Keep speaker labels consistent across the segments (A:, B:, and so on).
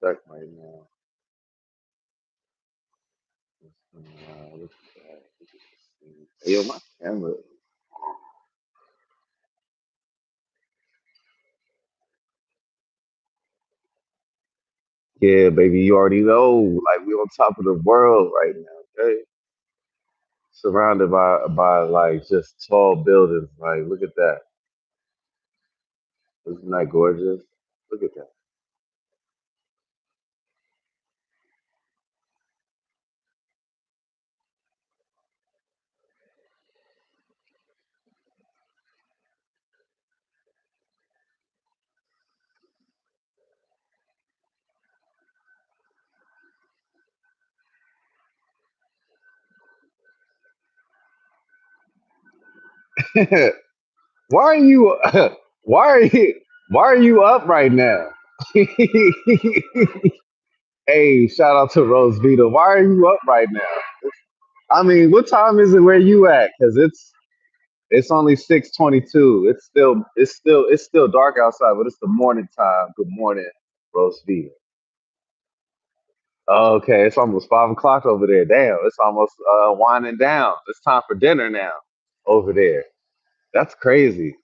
A: Check right now. Look at that. Hey, yo, my camera. Yeah, baby, you already know. Like we on top of the world right now. Okay, surrounded by like just tall buildings. Like, look at that. Isn't that gorgeous? Look at that. Why are you? Why are you? Why are you up right now? Hey, shout out to Rose Vita. Why are you up right now? I mean, what time is it where you at? Because it's only 6:22. It's still dark outside, but it's the morning time. Good morning, Rose Vita. Okay, it's almost 5 o'clock over there. Damn, it's almost winding down. It's time for dinner now over there. That's crazy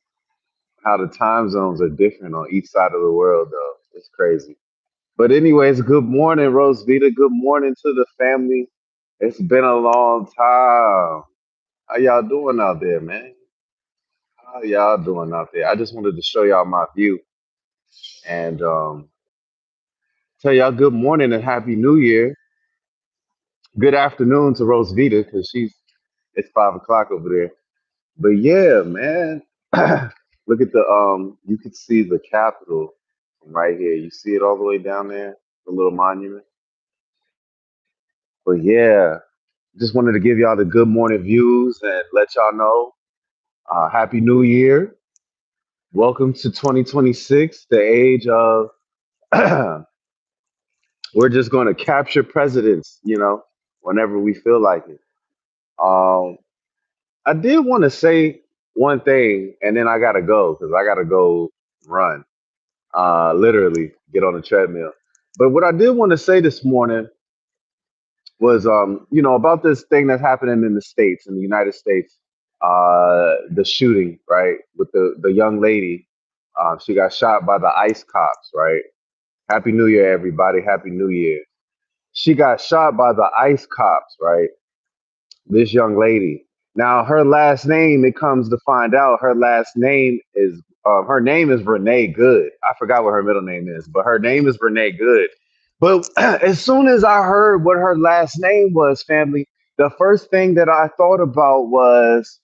A: how the time zones are different on each side of the world, though. It's crazy. But anyways, good morning, Rose Vita. Good morning to the family. It's been a long time. How y'all doing out there, man? How y'all doing out there? I just wanted to show y'all my view and tell y'all good morning and happy New Year. Good afternoon to Rose Vita because it's 5 o'clock over there. But yeah, man, look at you can see the Capitol from right here. You see it all the way down there, the little monument. But yeah, just wanted to give y'all the good morning views and let y'all know Happy New Year. Welcome to 2026, the age of we're just going to capture presidents, whenever we feel like it. Um, I did want to say one thing, and then I got to go because I got to go run, literally get on the treadmill. But what I did want to say this morning was, about this thing that's happening in the States, in the United States, the shooting, right, with the young lady. She got shot by the ICE cops, right? Happy New Year, everybody. Happy New Year. She got shot by the ICE cops, right? This young lady. Now, her last name, it comes to find out, her name is Renee Good. I forgot what her middle name is, but her name is Renee Good. But as soon as I heard what her last name was, family, the first thing that I thought about was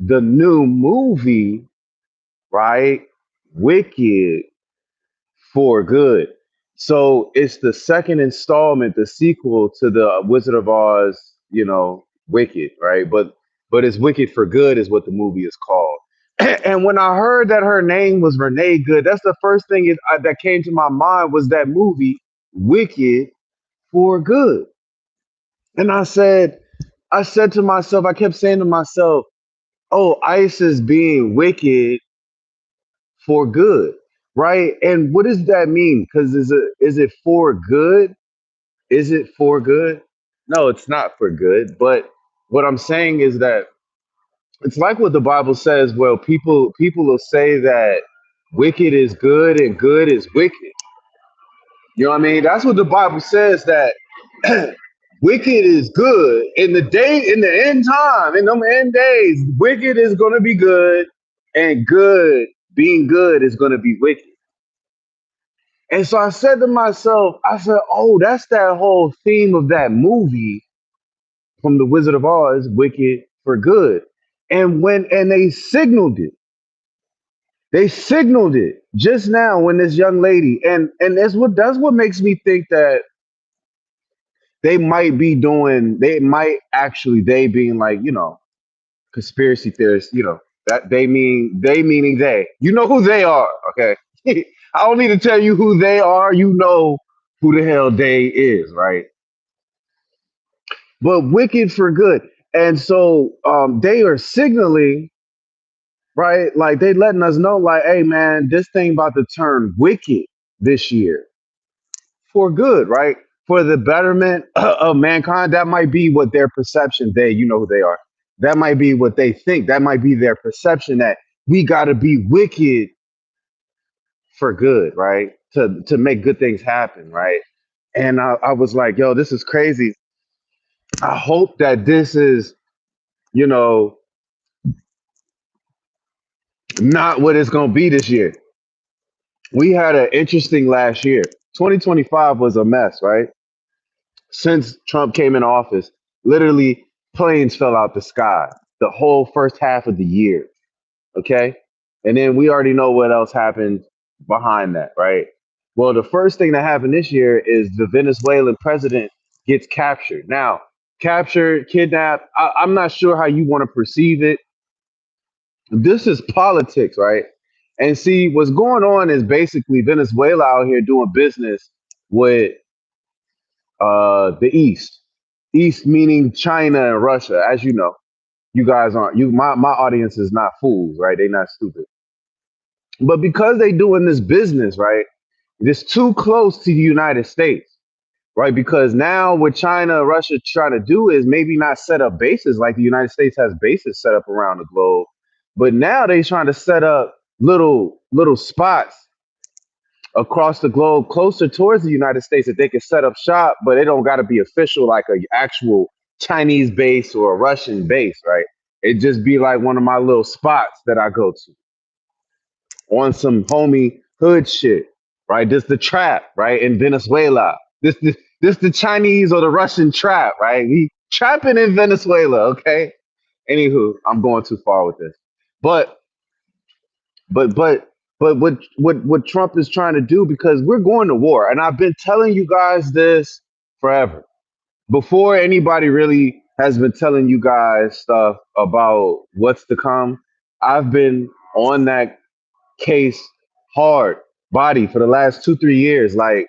A: the new movie, right? Wicked for Good. So it's the second installment, the sequel to the Wizard of Oz, Wicked, right? But it's Wicked for Good is what the movie is called. And when I heard that her name was Renee Good, that's the first thing that came to my mind was that movie Wicked for Good. And I said to myself, I kept saying to myself, "Oh, ICE is being wicked for good, right?" And what does that mean? Because is it for good? Is it for good? No, it's not for good. But what I'm saying is that it's like what the Bible says. Well, people will say that wicked is good and good is wicked. You know what I mean? That's what the Bible says that wicked is good in the end time, in them end days, wicked is gonna be good and good being good is gonna be wicked. And so I said to myself, I said, oh, that's that whole theme of that movie from The Wizard of Oz, Wicked for Good. And they signaled it just now when this young lady, and that's what makes me think that they might actually, they being like, conspiracy theorists, that they meaning they. You know who they are, okay? I don't need to tell you who they are. You know who the hell they is, right? But wicked for good. And so they are signaling, right? Like they letting us know, like, hey man, this thing about to turn wicked this year. for good, right? For the betterment of mankind. That might be what their perception, you know who they are. That might be what they think. That might be their perception that we got to be wicked for good, right? To make good things happen, right? And I was like, yo, this is crazy. I hope that this is, you know, not what it's going to be this year. We had an interesting last year. 2025 was a mess, right? Since Trump came in office, literally planes fell out the sky the whole first half of the year. Okay. And then we already know what else happened behind that, right? Well, the first thing that happened this year is the Venezuelan president gets captured. Now, captured, kidnapped, I'm not sure how you want to perceive it. This is politics, right? And see, what's going on is basically Venezuela out here doing business with the East. East meaning China and Russia, as you know. You guys aren't my audience is not fools, right? They're not stupid. But because they doing this business, right, it's too close to the United States, right? Because now what China, Russia trying to do is maybe not set up bases like the United States has bases set up around the globe, but now they trying to set up little spots across the globe closer towards the United States that they can set up shop, but it don't got to be official like a actual Chinese base or a Russian base, right? It just be like one of my little spots that I go to on some homie hood shit, right? This the trap, right? In Venezuela. This the Chinese or the Russian trap, right? We trapping in Venezuela, okay? Anywho, I'm going too far with this. But but but but what Trump is trying to do, because we're going to war, and I've been telling you guys this forever. Before anybody really has been telling you guys stuff about what's to come, I've been on that case hard body for the last 2 3 years. Like,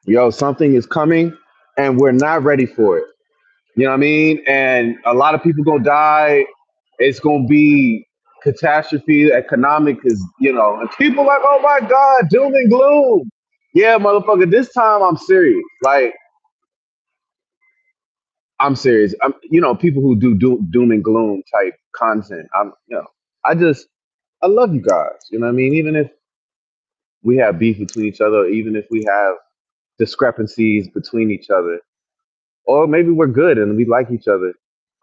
A: yo, something is coming, and we're not ready for it. You know what I mean? And a lot of people gonna die. It's gonna be catastrophe. Economic is, and people like, oh my God, doom and gloom. Yeah, motherfucker. This time I'm serious. Like, I'm serious. People who do doom and gloom type content. I just, I love you guys. You know what I mean? Even if we have beef between each other, even if we have discrepancies between each other, or maybe we're good and we like each other.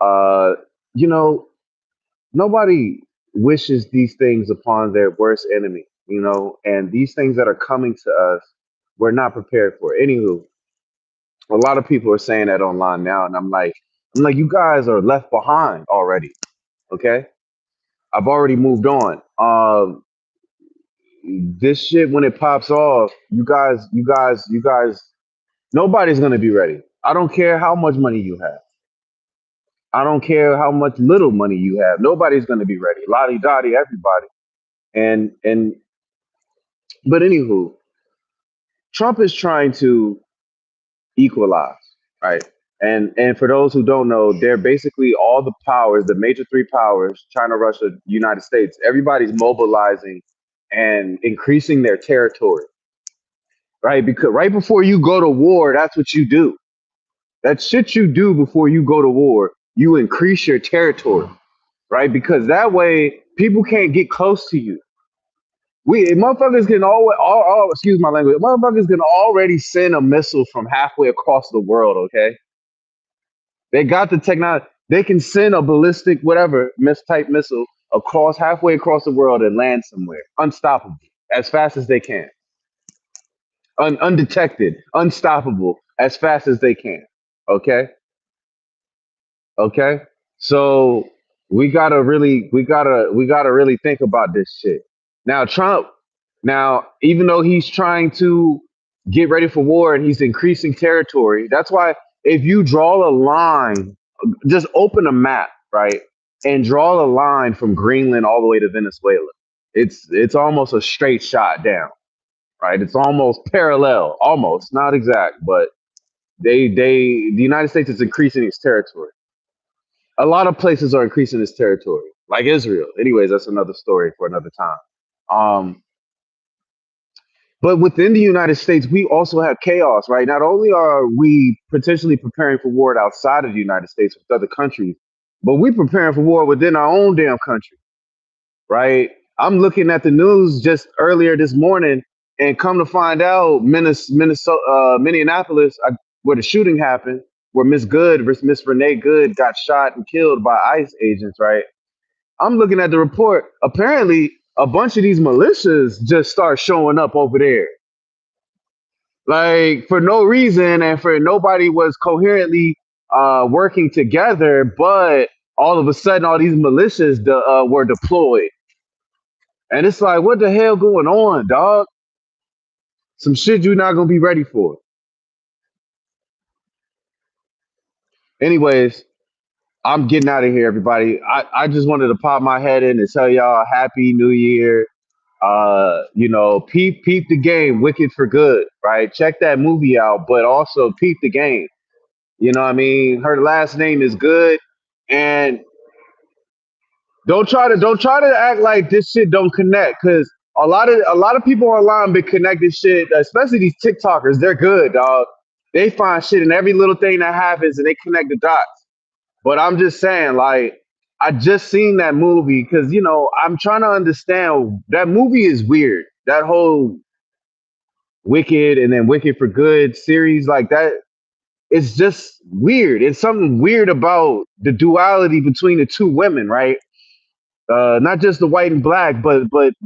A: Uh, you know, Nobody wishes these things upon their worst enemy, and these things that are coming to us, we're not prepared for. Anywho, a lot of people are saying that online now, and I'm like, you guys are left behind already. Okay, I've already moved on. This shit when it pops off, you guys, nobody's gonna be ready. I don't care how much money you have. I don't care how much little money you have. Nobody's gonna be ready. Lottie dottie, everybody. And but anywho, Trump is trying to equalize, right? And for those who don't know, they're basically all the powers, the major three powers, China, Russia, United States. Everybody's mobilizing and increasing their territory, right? Because right before you go to war, that's what you do. That shit you do before you go to war. You increase your territory, right? Because that way people can't get close to you. We motherfuckers can always, excuse my language. Motherfuckers can already send a missile from halfway across the world. Okay, they got the technology. They can send a ballistic, whatever, type missile across halfway across the world and land somewhere, unstoppable, as fast as they can, undetected, unstoppable, as fast as they can. Okay, okay. So we gotta really think about this shit. Now Trump, now even though he's trying to get ready for war and he's increasing territory, that's why if you draw a line, just open a map, right, and draw a line from Greenland all the way to Venezuela. It's almost a straight shot down, right? It's almost parallel, almost not exact, but the United States is increasing its territory. A lot of places are increasing its territory, like Israel. Anyways, that's another story for another time. Um, But within the United States, we also have chaos, right? Not only are we potentially preparing for war outside of the United States with other countries, but we're preparing for war within our own damn country, right? I'm looking at the news just earlier this morning, and come to find out, Minnesota, Minneapolis, where the shooting happened, where Miss Renee Good, got shot and killed by ICE agents, right? I'm looking at the report. Apparently, a bunch of these militias just start showing up over there, like for no reason, and for nobody was coherently working together. But all of a sudden, all these militias were deployed, and it's like, what the hell going on, dog? Some shit you're not gonna be ready for. Anyways, I'm getting out of here, everybody. I just wanted to pop my head in and tell y'all happy new year. Peep the game, Wicked for Good, right? Check that movie out, but also peep the game. You know what I mean? Her last name is Good, and don't try to act like this shit don't connect, because a lot of people online been connecting shit, especially these TikTokers. They're good, dog. They find shit in every little thing that happens, and they connect the dots. But I'm just saying, like, I just seen that movie because I'm trying to understand. That movie is weird. That whole Wicked and then Wicked for Good series, like that, it's just weird. It's something weird about the duality between the two women, right? Not just the white and black, but the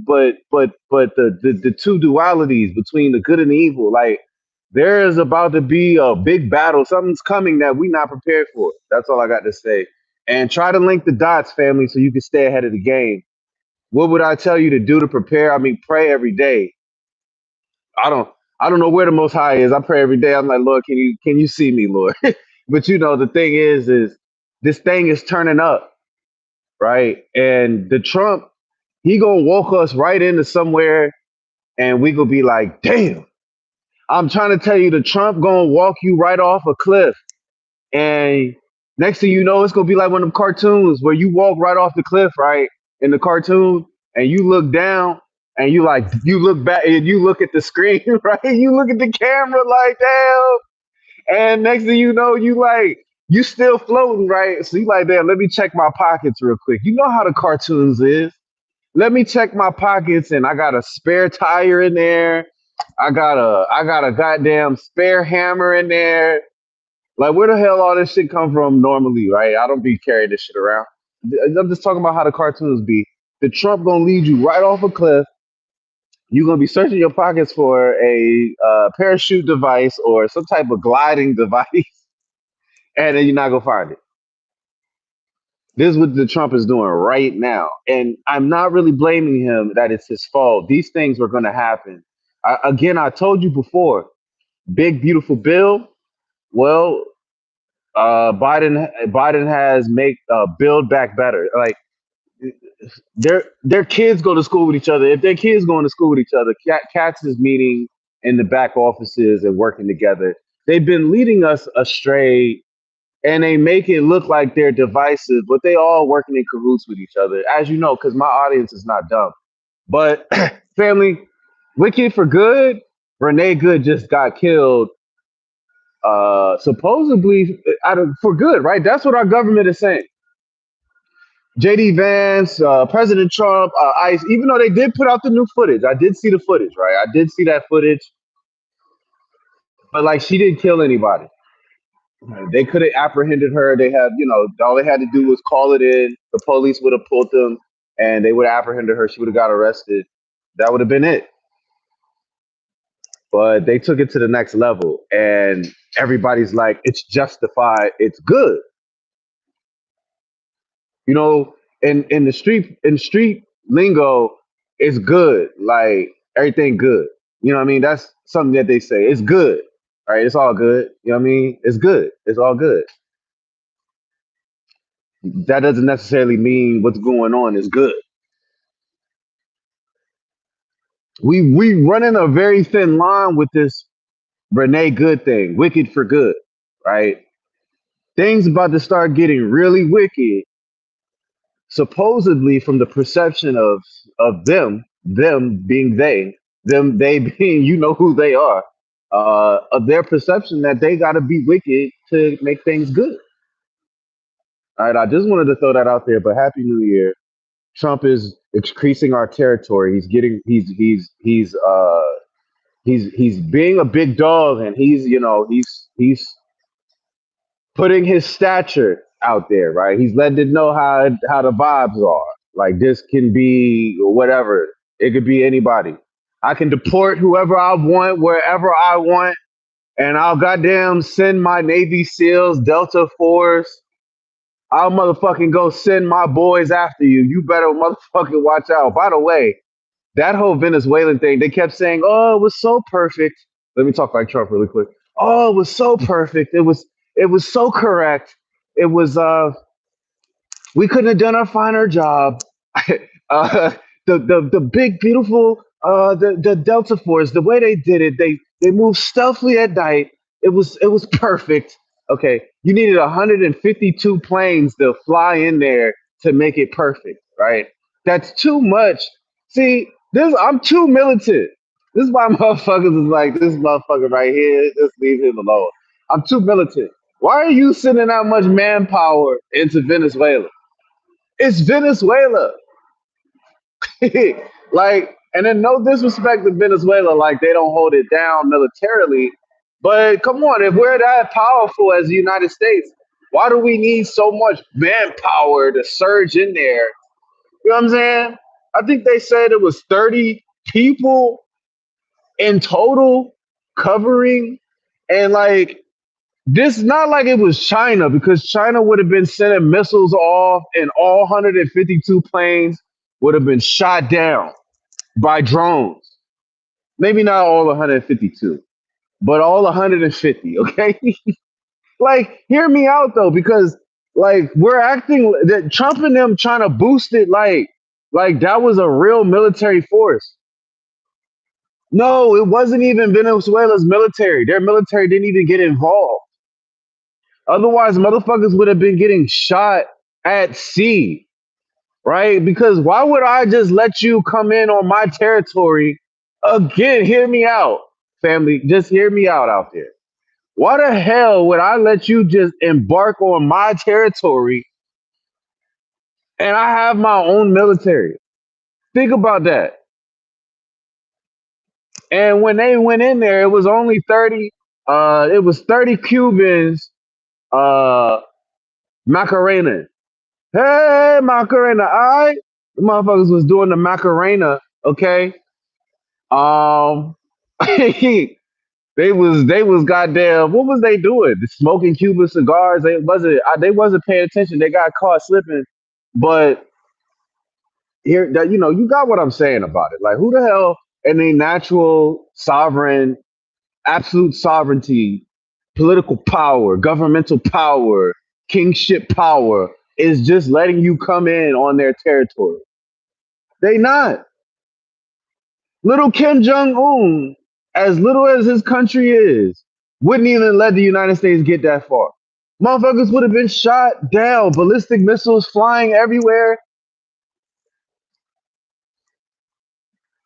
A: two dualities between the good and the evil. Like, there is about to be a big battle. Something's coming that we not prepared for. That's all I got to say. And try to link the dots, family, so you can stay ahead of the game. What would I tell you to do to prepare? I mean, pray every day. I don't I don't know where the Most High is. I pray every day. I'm like, Lord, can you see me, Lord? But the thing is this thing is turning up, right? And the Trump, he gonna walk us right into somewhere, and we gonna be like, damn. I'm trying to tell you, the Trump gonna walk you right off a cliff, and next thing you know, it's gonna be like one of them cartoons where you walk right off the cliff, right? In the cartoon, and you look down, and you look back and you look at the screen, right? You look at the camera like, damn. And next thing you know, you still floating, right? So you like, damn, let me check my pockets real quick. You know how the cartoons is. Let me check my pockets, and I got a spare tire in there. I got a goddamn spare hammer in there. Like, where the hell all this shit come from normally, right? I don't be carrying this shit around. I'm just talking about how the cartoons be. The Trump gonna lead you right off a cliff. You're gonna be searching your pockets for a parachute device or some type of gliding device, and then you're not gonna find it. This is what the Trump is doing right now, and I'm not really blaming him that it's his fault. These things were gonna happen. Again, I told you before. Big beautiful bill. Well, Biden has make build back better. Like, their kids go to school with each other. If their kids going to school with each other, cats is meeting in the back offices and working together. They've been leading us astray, and they make it look like they're divisive, but they all working in cahoots with each other, as you know, because my audience is not dumb. But family, Wicked for Good. Renee Good just got killed, supposedly for good, right? That's what our government is saying. JD Vance, President Trump, ICE, even though they did put out the new footage, I did see the footage, right? I did see that footage, but like, she didn't kill anybody. They could have apprehended her. They had, all they had to do was call it in. The police would have pulled them, and they would have apprehended her. She would have got arrested. That would have been it. But they took it to the next level, and everybody's like, it's justified. It's good. You know, in the street lingo, it's good. Like, everything good. You know what I mean? That's something that they say. It's good. Right? It's all good. You know what I mean? It's good. It's all good. That doesn't necessarily mean what's going on is good. We running a very thin line with this Renee Good thing, Wicked for Good, right? Things about to start getting really wicked, supposedly from the perception of them being they. Them they being you know who they are, of their perception that they got to be wicked to make things good. All right, I just wanted to throw that out there. But Happy New Year. Trump is increasing our territory. He's getting he's being a big dog, and he's putting his stature out there, right? He's letting it know how the vibes are. Like this can be whatever. It could be anybody. I can deport whoever I want, wherever I want, and I'll goddamn send my Navy SEALs, Delta Force. I'll motherfucking go send my boys after you. You better motherfucking watch out. By the way, that whole Venezuelan thing, they kept saying, "Oh, it was so perfect." Let me talk like Trump really quick. Oh, it was so perfect. It was so correct. It was we couldn't have done a finer job. uh, the big beautiful the Delta Force, the way they did it, they moved stealthily at night. It was perfect. Okay, you needed 152 planes to fly in there to make it perfect, right? That's too much. See, this I'm too militant. This is why motherfuckers is like this motherfucker right here. Just leave him alone. I'm too militant. Why are you sending that much manpower into Venezuela? It's Venezuela. Like, and then no disrespect to Venezuela, like they don't hold it down militarily. But come on, if we're that powerful as the United States, why do we need so much manpower to surge in there? You know what I'm saying? I think they said it was 30 people in total covering, and like this not like it was China because China would have been sending missiles off and all 152 planes would have been shot down by drones. Maybe not all 152, but all 150, okay? Like hear me out though because like we're acting that Trump and them trying to boost it like that was a real military force. No, it wasn't even Venezuela's military. Their military didn't even get involved. Otherwise, motherfuckers would have been getting shot at sea, right? Because why would I just let you come in on my territory again? Hear me out, family. Just hear me out there. Why the hell would I let you just embark on my territory and I have my own military? Think about that. And when they went in there, it was only 30, it was 30 Cubans, uh, Macarena. Hey, Macarena, all right? The motherfuckers was doing the Macarena, okay? Um, they was goddamn. What was they doing? Smoking Cuban cigars. They wasn't paying attention. They got caught slipping. But here, that you got what I'm saying about it. Like, who the hell in a natural sovereign, absolute sovereignty, political power, governmental power, kingship power is just letting you come in on their territory? They not. Little Kim Jong Un, as little as his country is, wouldn't even let the United States get that far. Motherfuckers would have been shot down, ballistic missiles flying everywhere.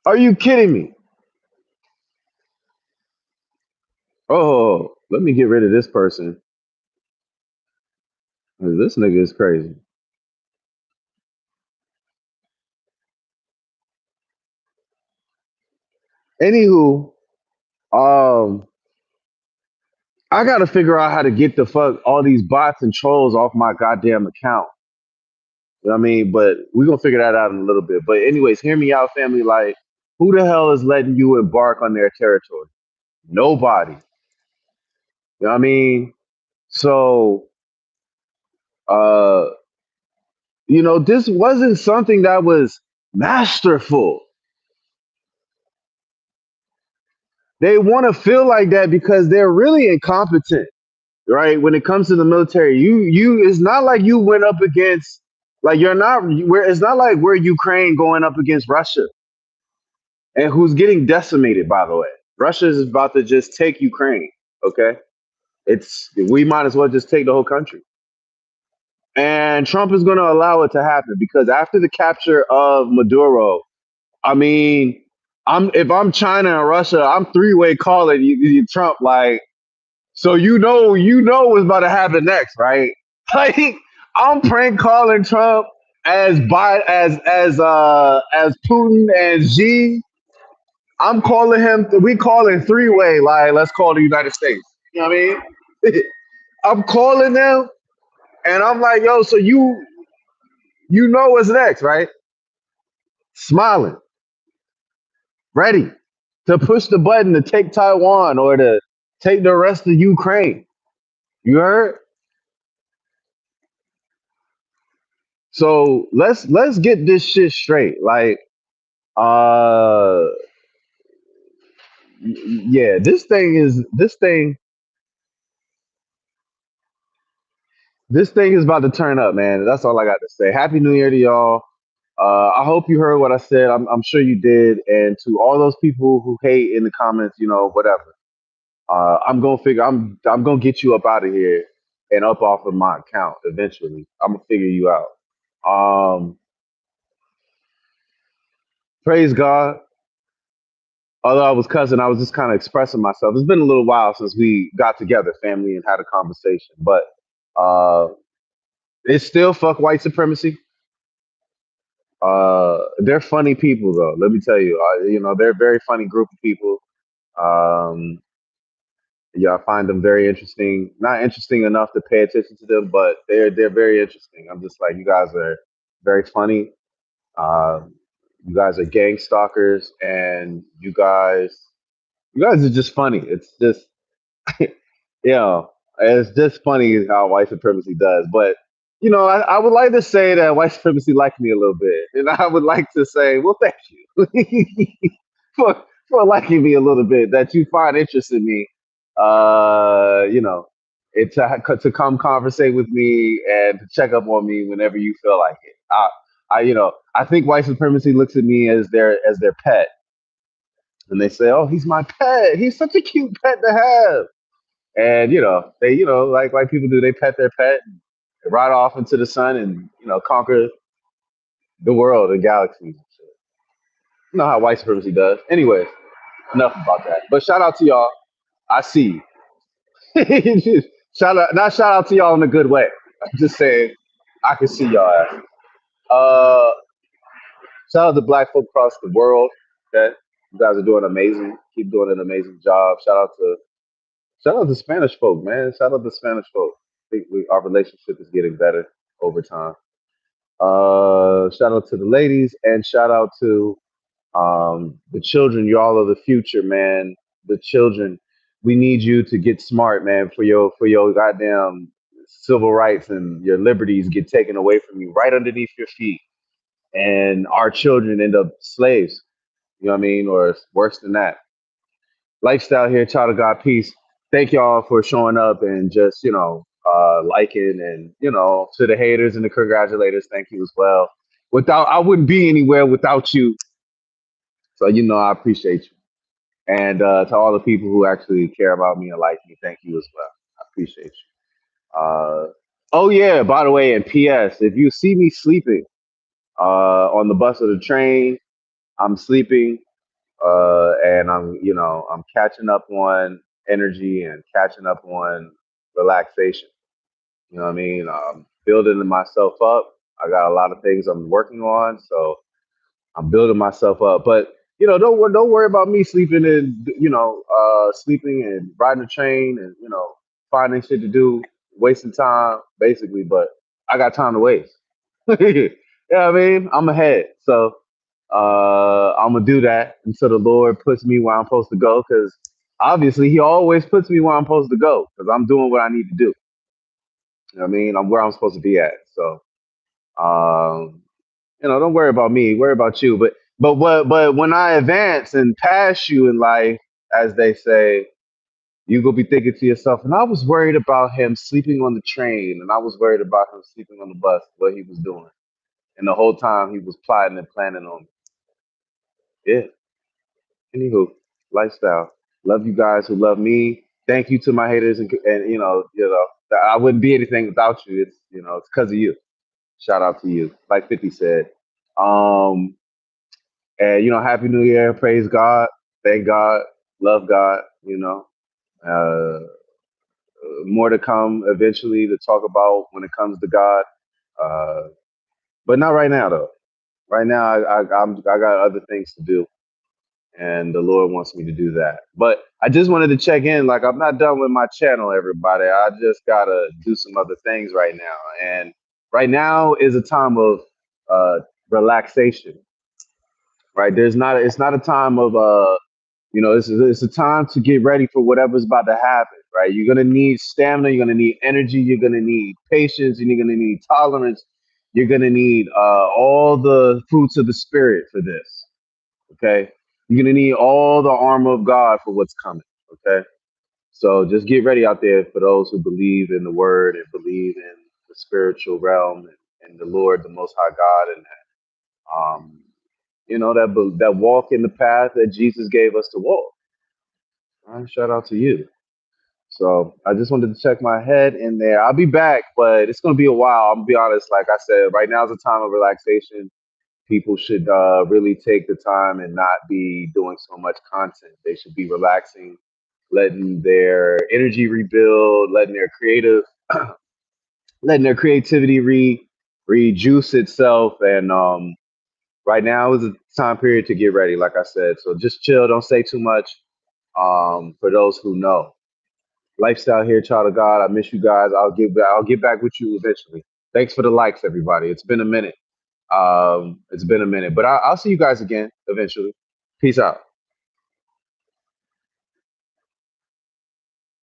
A: Are you kidding me? Oh, let me get rid of this person. This nigga is crazy. Anywho, um, I gotta figure out how to get the fuck all these bots and trolls off my goddamn account. You know what I mean? But we're gonna figure that out in a little bit. But anyways, hear me out, family. Like, who the hell is letting you embark on their territory? Nobody. You know what I mean? So uh, this wasn't something that was masterful. They want to feel like that because they're really incompetent, right? When it comes to the military, you it's not like you went up against like you're not where it's not like we're Ukraine going up against Russia and who's getting decimated, by the way. Russia is about to just take Ukraine. Okay. We might as well just take the whole country. And Trump is going to allow it to happen because after the capture of Maduro, I mean, If I'm China and Russia, I'm three-way calling you Trump like, so you know what's about to happen next, right? Like I'm prank calling Trump as Putin and Xi. I'm calling him. We calling three-way. Like let's call the United States. You know what I mean? I'm calling them, and I'm like, yo, so you know what's next, right? Smiling, ready to push the button to take Taiwan or to take the rest of Ukraine. You heard? So let's get this shit straight. Like, uh, yeah, this thing is about to turn up, man. That's all I got to say. Happy New Year to y'all. I hope you heard what I said. I'm sure you did. And to all those people who hate in the comments, whatever. I'm gonna figure. I'm gonna get you up out of here and up off of my account eventually. I'm gonna figure you out. Um, praise God. Although I was cussing, I was just kind of expressing myself. It's been a little while since we got together, family, and had a conversation. But uh, it's still fuck white supremacy. They're funny people, though. Let me tell you. They're a very funny group of people. Um, yeah, I find them very interesting. Not interesting enough to pay attention to them, but they're very interesting. I'm just like, you guys are very funny. Uh, you guys are gang stalkers, and you guys are just funny. It's just it's just funny how white supremacy does. But I would like to say that white supremacy liked me a little bit, and I would like to say, well, thank you for liking me a little bit. That you find interest in me, you know, to come conversate with me and to check up on me whenever you feel like it. I think white supremacy looks at me as their pet, and they say, "Oh, he's my pet. He's such a cute pet to have." And they like people do, they pet their pet and ride off into the sun and conquer the world and galaxies and shit. You know how white supremacy does. Anyways, enough about that. But shout out to y'all. I see you. Shout out to y'all in a good way. I'm just saying I can see y'all ass. Uh Shout out to black folk across the world. Okay. You guys are doing amazing. Keep doing an amazing job. Shout out to Spanish folk, man. Shout out to Spanish folk. I think our relationship is getting better over time. Shout out to the ladies and shout out to the children. Y'all are the future, man. The children. We need you to get smart, man, for your goddamn civil rights and your liberties get taken away from you right underneath your feet, and our children end up slaves. You know what I mean, or worse than that. Lifestyle here, child of God, peace. Thank y'all for showing up and just liking, and to the haters and the congratulators, thank you as well. Without I wouldn't be anywhere without you, so I appreciate you. And to all the people who actually care about me and like me, thank you as well. I appreciate you. Oh yeah, by the way, and P.S. If you see me sleeping on the bus or the train, I'm sleeping. And I'm catching up on energy and catching up on relaxation. You know what I mean? Building myself up. I got a lot of things I'm working on, so I'm building myself up. But don't worry about me sleeping and sleeping and riding the train and finding shit to do, wasting time basically. But I got time to waste. You know what I mean? I'm ahead, so I'm gonna do that until the Lord puts me where I'm supposed to go. Because obviously, He always puts me where I'm supposed to go. Because I'm doing what I need to do. You know what I mean? I'm where I'm supposed to be at. So, um, don't worry about me. Worry about you. But when I advance and pass you in life, as they say, you gonna be thinking to yourself, and I was worried about him sleeping on the train, and I was worried about him sleeping on the bus, what he was doing, and the whole time he was plotting and planning on me. Yeah. Anywho, lifestyle. Love you guys who love me. Thank you to my haters, and that I wouldn't be anything without you. It's because of you. Shout out to you. Like 50 said. Um, And Happy New Year. Praise God. Thank God. Love God. More to come eventually to talk about when it comes to God. Uh, but not right now though. Right now, I got other things to do, and the Lord wants me to do that. But I just wanted to check in. Like, I'm not done with my channel, everybody. I just gotta do some other things right now, and right now is a time of uh, relaxation. Right? It's not a time of it's a time to get ready for whatever's about to happen. Right? You're gonna need stamina. You're gonna need energy. You're gonna need patience, and you're gonna need tolerance. You're gonna need all the fruits of the spirit for this. Okay. You're going to need all the armor of God for what's coming. Okay. So just get ready out there for those who believe in the word and believe in the spiritual realm and the Lord, the Most High God, and that walk in the path that Jesus gave us to walk. All right, shout out to you. So I just wanted to check my head in there. I'll be back, but it's going to be a while. I'm going to be honest. Like I said, right now is a time of relaxation. People should really take the time and not be doing so much content. They should be relaxing, letting their energy rebuild, letting their creativity rejuice itself. And right now is a time period to get ready, like I said. So just chill, don't say too much. For those who know, lifestyle here, child of God. I miss you guys. I'll get back with you eventually. Thanks for the likes, everybody. It's been a minute. It's been a minute, but I'll see you guys again eventually. Peace out.